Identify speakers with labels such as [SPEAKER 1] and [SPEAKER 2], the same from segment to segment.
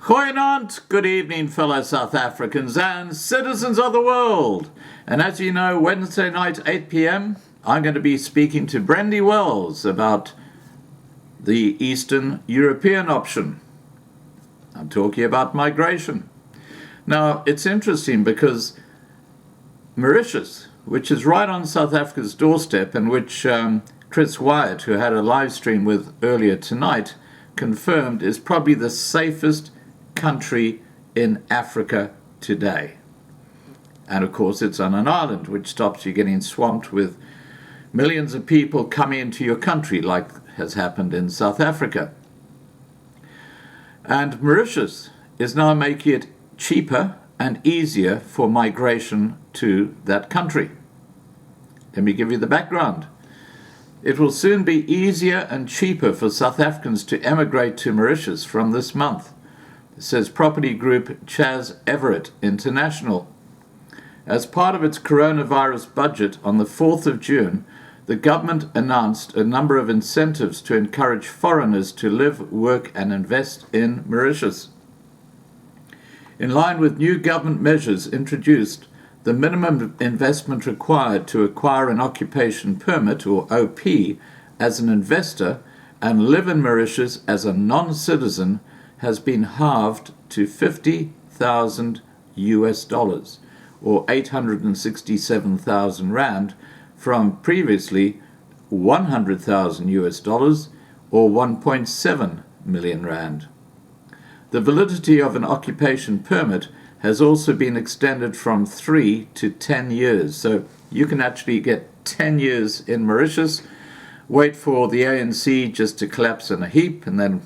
[SPEAKER 1] Goeienaand, good evening, fellow South Africans and citizens of the world. And as you know, Wednesday night, 8 p.m., I'm going to be speaking to Brendy Wells about the Eastern European option. I'm talking about migration. Now, it's interesting because Mauritius, which is right on South Africa's doorstep and which Chris Wyatt, who had a live stream with earlier tonight, confirmed is probably the safest country in Africa today. And of course it's on an island, which stops you getting swamped with millions of people coming into your country like has happened in South Africa. And Mauritius is now making it cheaper and easier for migration to that country. Let me give you the background. It will soon be easier and cheaper for South Africans to emigrate to Mauritius from this month, says property group Chas Everitt International. As part of its coronavirus budget on the 4th of June, the government announced a number of incentives to encourage foreigners to live, work and invest in Mauritius. In line with new government measures introduced, the minimum investment required to acquire an occupation permit, or OP, as an investor and live in Mauritius as a non-citizen has been halved to $50,000 US, or 867,000 rand, from previously 100,000 US dollars, or 1.7 million rand. The validity of an occupation permit has also been extended from 3 to 10 years. So you can actually get 10 years in Mauritius, wait for the ANC just to collapse in a heap, and then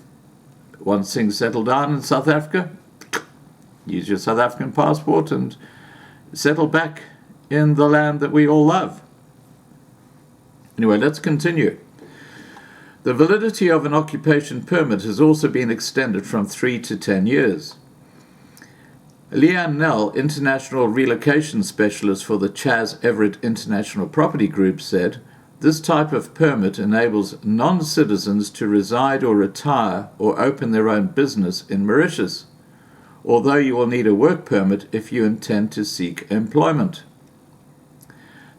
[SPEAKER 1] once things settle down in South Africa, use your South African passport and settle back in the land that we all love. Anyway, let's continue. The validity of an occupation permit has also been extended from 3 to 10 years. Leanne Nell, International Relocation Specialist for the Chas Everitt International Property Group, said, "This type of permit enables non-citizens to reside or retire or open their own business in Mauritius, although you will need a work permit if you intend to seek employment."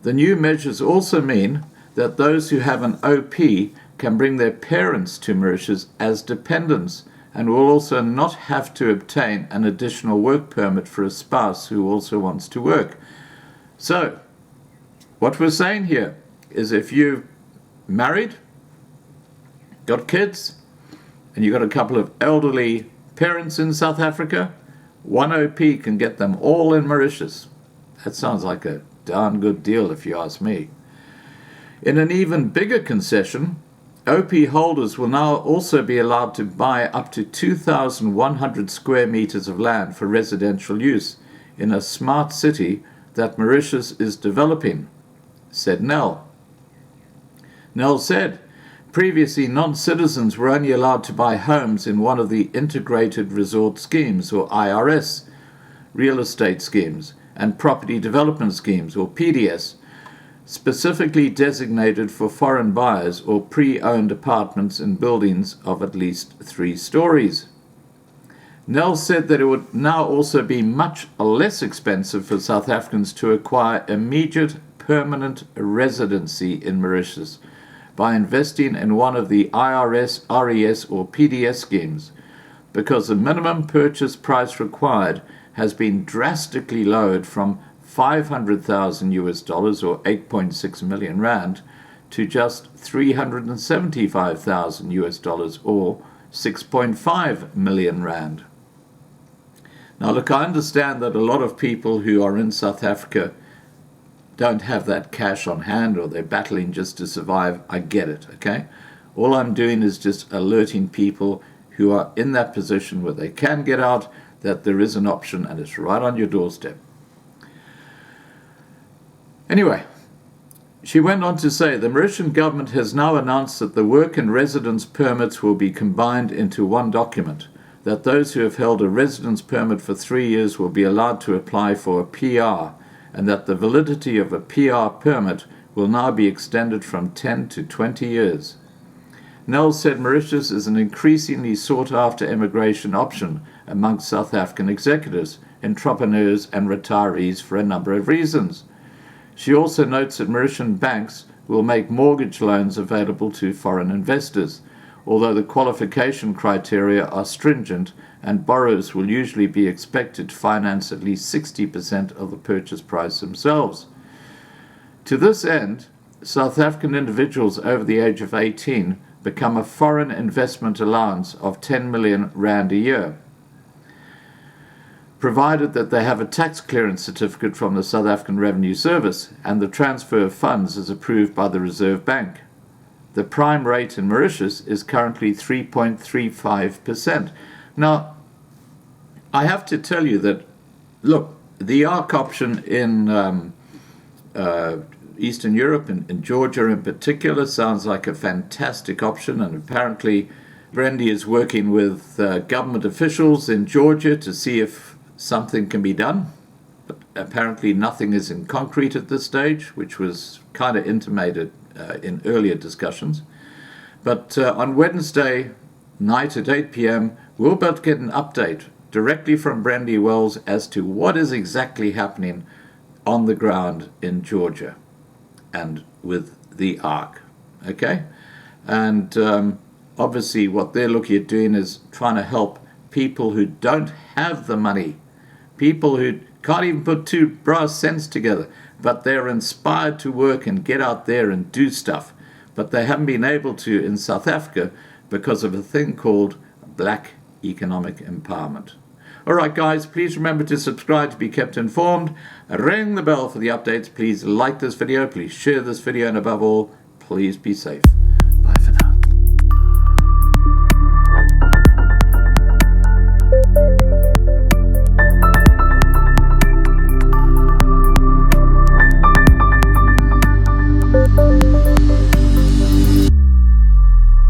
[SPEAKER 1] The new measures also mean that those who have an OP can bring their parents to Mauritius as dependents and will also not have to obtain an additional work permit for a spouse who also wants to work. So, what we're saying here is if you're married, got kids, and you've got a couple of elderly parents in South Africa, one OP can get them all in Mauritius. That sounds like a darn good deal if you ask me. In an even bigger concession, OP holders will now also be allowed to buy up to 2,100 square meters of land for residential use in a smart city that Mauritius is developing, said Nell. Nell said, previously non-citizens were only allowed to buy homes in one of the Integrated Resort Schemes, or IRS, real estate schemes, and property development schemes, or PDS, specifically designated for foreign buyers or pre-owned apartments in buildings of at least 3 stories. Nell said that it would now also be much less expensive for South Africans to acquire immediate permanent residency in Mauritius by investing in one of the IRS, RES or PDS schemes, because the minimum purchase price required has been drastically lowered from 500,000 US dollars, or 8.6 million rand, to just 375,000 US dollars, or 6.5 million rand. Now look, I understand that a lot of people who are in South Africa don't have that cash on hand, or they're battling just to survive. I get it, okay? All I'm doing is just alerting people who are in that position where they can get out that there is an option and it's right on your doorstep. Anyway, she went on to say the Mauritian government has now announced that the work and residence permits will be combined into one document, that those who have held a residence permit for 3 years will be allowed to apply for a PR, and that the validity of a PR permit will now be extended from 10 to 20 years. Nell said Mauritius is an increasingly sought-after immigration option amongst South African executives, entrepreneurs and retirees for a number of reasons. She also notes that Mauritian banks will make mortgage loans available to foreign investors, although the qualification criteria are stringent and borrowers will usually be expected to finance at least 60% of the purchase price themselves. To this end, South African individuals over the age of 18 become a foreign investment allowance of 10 million rand a year, provided that they have a tax clearance certificate from the South African Revenue Service and the transfer of funds is approved by the Reserve Bank. The prime rate in Mauritius is currently 3.35%. Now, I have to tell you that, look, the ARC option in Eastern Europe, in Georgia in particular, sounds like a fantastic option, and apparently Brendy is working with government officials in Georgia to see if something can be done. But apparently nothing is in concrete at this stage, which was kind of intimated in earlier discussions. But on Wednesday night at 8 p.m., we'll be able to get an update directly from Brendy Wells as to what is exactly happening on the ground in Georgia and with the ARC. Okay? And obviously what they're looking at doing is trying to help people who don't have the money, people who can't even put two brass cents together, but they're inspired to work and get out there and do stuff. But they haven't been able to in South Africa because of a thing called black economic empowerment. All right, guys, please remember to subscribe to be kept informed. Ring the bell for the updates. Please like this video. Please share this video. And above all, please be safe.